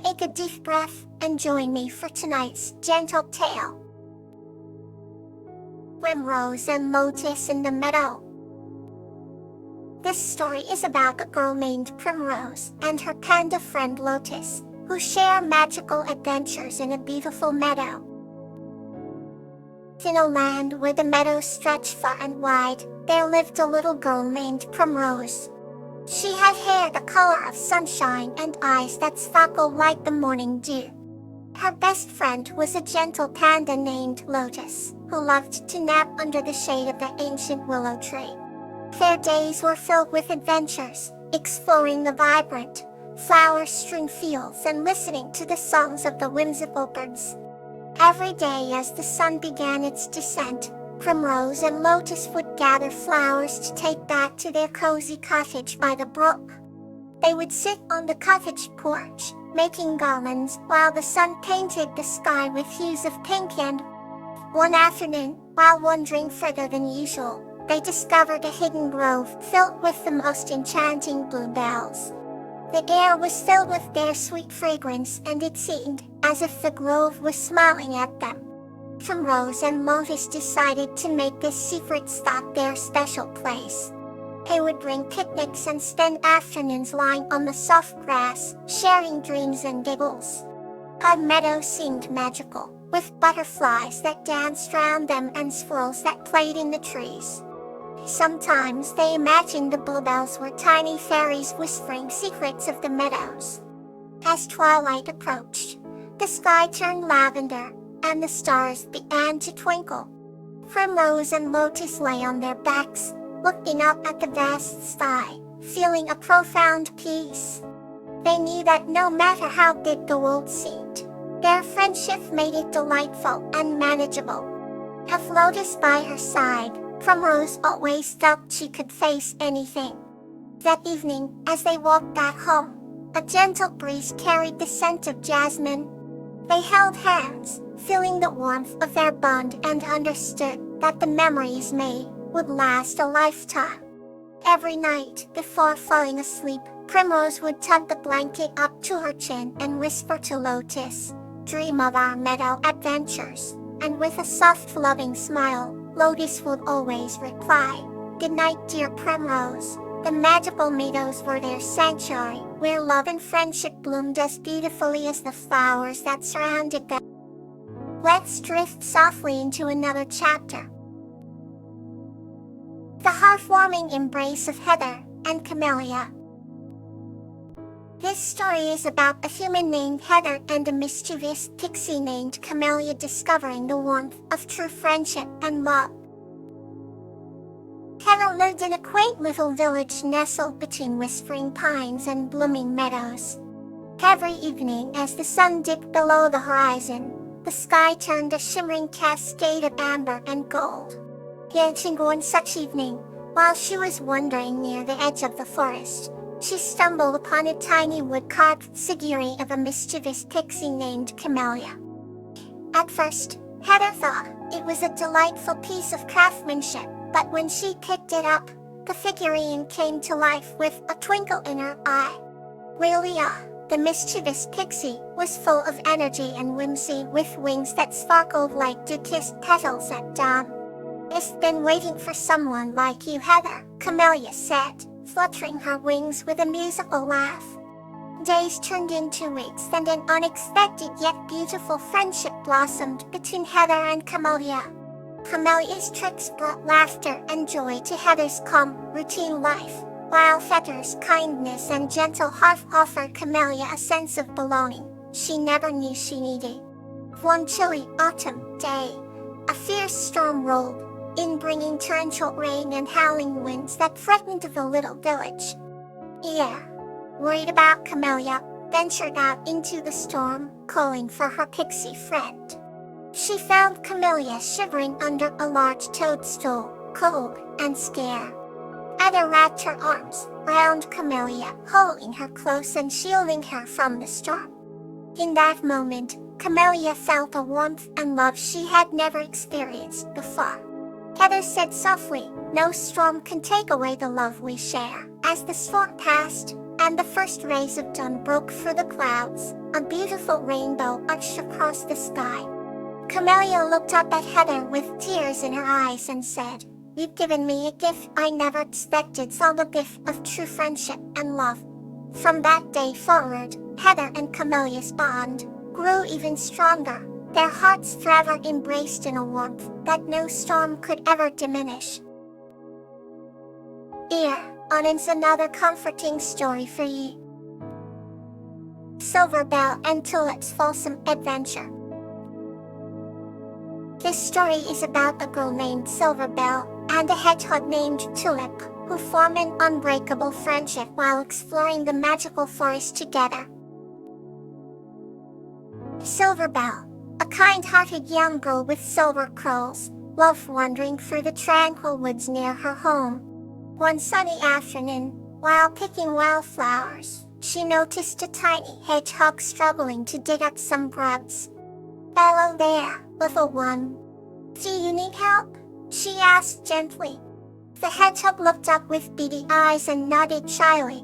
Take a deep breath and join me for tonight's gentle tale. Primrose and Lotus in the Meadow. This story is about a girl named Primrose and her panda friend Lotus, who share magical adventures in a beautiful meadow. In a land where the meadows stretch far and wide, there lived a little girl named Primrose. She had hair the color of sunshine and eyes that sparkled like the morning dew. Her best friend was a gentle panda named Lotus, who loved to nap under the shade of the ancient willow tree. Their days were filled with adventures, exploring the vibrant, flower-strewn fields and listening to the songs of the whimsical birds. Every day as the sun began its descent, Primrose and Lotus would gather flowers to take back to their cozy cottage by the brook. They would sit on the cottage porch, making garlands while the sun painted the sky with hues of pink and, one afternoon, while wandering further than usual, they discovered a hidden grove filled with the most enchanting bluebells. The air was filled with their sweet fragrance and it seemed as if the grove was smiling at them. Primrose and Lotus decided to make this secret spot their special place. They would bring picnics and spend afternoons lying on the soft grass, sharing dreams and giggles. Our meadow seemed magical, with butterflies that danced round them and squirrels that played in the trees. Sometimes they imagined the bluebells were tiny fairies whispering secrets of the meadows. As twilight approached, the sky turned lavender, and the stars began to twinkle. Primrose and Lotus lay on their backs, looking up at the vast sky, feeling a profound peace. They knew that no matter how big the world seemed, their friendship made it delightful and manageable. With Lotus by her side, Primrose always felt she could face anything. That evening, as they walked back home, a gentle breeze carried the scent of jasmine. They held hands, feeling the warmth of their bond and understood that the memories made would last a lifetime. Every night, before falling asleep, Primrose would tug the blanket up to her chin and whisper to Lotus, "Dream of our meadow adventures." And with a soft, loving smile, Lotus would always reply, "Good night, dear Primrose." The magical meadows were their sanctuary, where love and friendship bloomed as beautifully as the flowers that surrounded them. Let's drift softly into another chapter. The heartwarming embrace of Heather and Camellia. This story is about a human named Heather and a mischievous pixie named Camellia discovering the warmth of true friendship and love. Heather lived in a quaint little village nestled between whispering pines and blooming meadows. Every evening as the sun dipped below the horizon, the sky turned a shimmering cascade of amber and gold. Yet one such evening, while she was wandering near the edge of the forest, she stumbled upon a tiny wood-carved figure of a mischievous pixie named Camellia. At first, Heather thought it was a delightful piece of craftsmanship, but when she picked it up, the figurine came to life with a twinkle in her eye. Lilia, the mischievous pixie, was full of energy and whimsy with wings that sparkled like dew-kissed petals at dawn. "I've been waiting for someone like you, Heather," Camellia said, fluttering her wings with a musical laugh. Days turned into weeks and an unexpected yet beautiful friendship blossomed between Heather and Camellia. Camelia's tricks brought laughter and joy to Heather's calm, routine life, while Heather's kindness and gentle heart offered Camellia a sense of belonging she never knew she needed. One chilly autumn day, a fierce storm rolled in, bringing torrential rain and howling winds that threatened the little village. Ea, worried about Camellia, ventured out into the storm, calling for her pixie friend. She found Camellia shivering under a large toadstool, cold and scared. Ada wrapped her arms around Camellia, holding her close and shielding her from the storm. In that moment, Camellia felt a warmth and love she had never experienced before. Heather said softly, "No storm can take away the love we share." As the storm passed, and the first rays of dawn broke through the clouds. A beautiful rainbow arched across the sky. Camellia looked up at Heather with tears in her eyes and said, "You've given me a gift I never expected, so the gift of true friendship and love." From that day forward, Heather and Camellia's bond grew even stronger, their hearts forever embraced in a warmth that no storm could ever diminish. Here on is another comforting story for you. Silver Bell and Tulip's Fulsome Adventure. This story is about a girl named Silver Bell and a hedgehog named Tulip, who form an unbreakable friendship while exploring the magical forest together. Silver Bell, a kind-hearted young girl with silver curls, loved wandering through the tranquil woods near her home. One sunny afternoon, while picking wildflowers, she noticed a tiny hedgehog struggling to dig up some grubs. "Hello there, little one. Do you need help?" she asked gently. The hedgehog looked up with beady eyes and nodded shyly.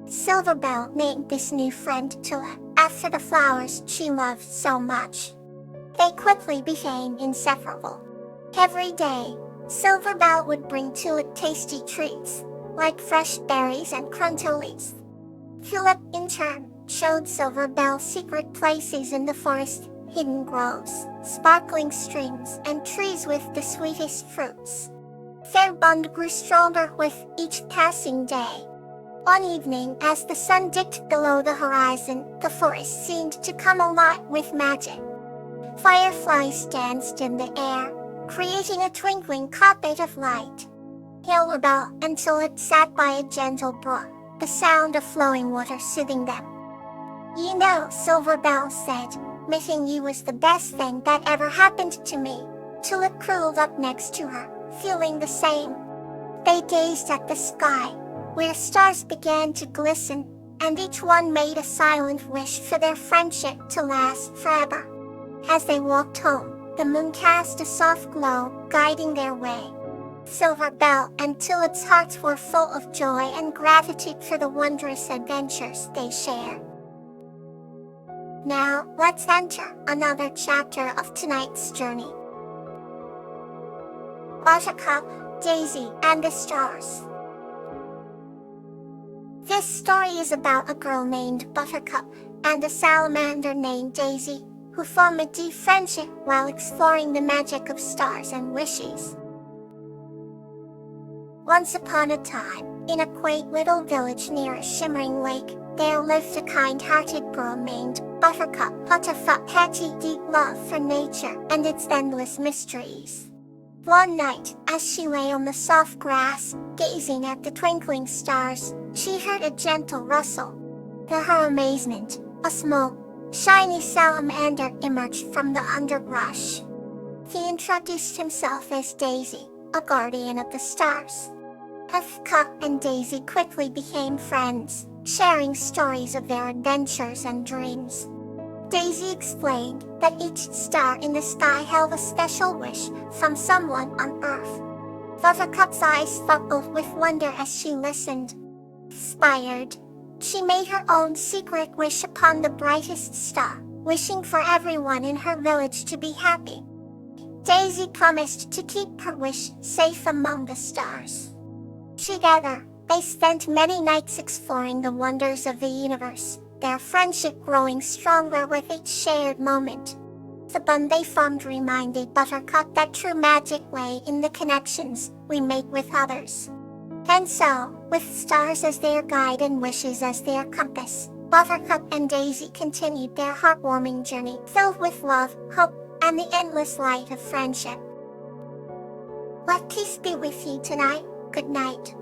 Silver Bell named this new friend Tulip after the flowers she loved so much. They quickly became inseparable. Every day, Silver Bell would bring Tulip tasty treats, like fresh berries and crunchies. Tulip, in turn, showed Silver Bell secret places in the forest, hidden groves, sparkling streams, and trees with the sweetest fruits. Their bond grew stronger with each passing day. One evening, as the sun dipped below the horizon, the forest seemed to come alive with magic. Fireflies danced in the air, creating a twinkling carpet of light. Silver Bell and Tulip sat by a gentle brook, the sound of flowing water soothing them. "You know," Silver Bell said, "meeting you was the best thing that ever happened to me." Tulip curled up next to her, feeling the same. They gazed at the sky, where stars began to glisten, and each one made a silent wish for their friendship to last forever. As they walked home, the moon cast a soft glow, guiding their way. Silver Bell and Tulip's hearts were full of joy and gratitude for the wondrous adventures they shared. Now, let's enter another chapter of tonight's journey. Buttercup, Daisy, and the Stars. This story is about a girl named Buttercup and a salamander named Daisy, who form a deep friendship while exploring the magic of stars and wishes. Once upon a time, in a quaint little village near a shimmering lake, there lived a kind-hearted girl named Buttercup. Buttercup had a deep love for nature and its endless mysteries. One night, as she lay on the soft grass, gazing at the twinkling stars, she heard a gentle rustle. To her amazement, a small, shiny salamander emerged from the underbrush. He introduced himself as Daisy, a guardian of the stars. Buttercup and Daisy quickly became friends, sharing stories of their adventures and dreams. Daisy explained that each star in the sky held a special wish from someone on Earth. Buttercup's eyes sparkled with wonder as she listened. Inspired, she made her own secret wish upon the brightest star, wishing for everyone in her village to be happy. Daisy promised to keep her wish safe among the stars. Together, they spent many nights exploring the wonders of the universe, their friendship growing stronger with each shared moment. The bond they formed reminded Buttercup that true magic lay in the connections we make with others. And so, with stars as their guide and wishes as their compass, Buttercup and Daisy continued their heartwarming journey filled with love, hope, and the endless light of friendship. Let peace be with you tonight. Good night.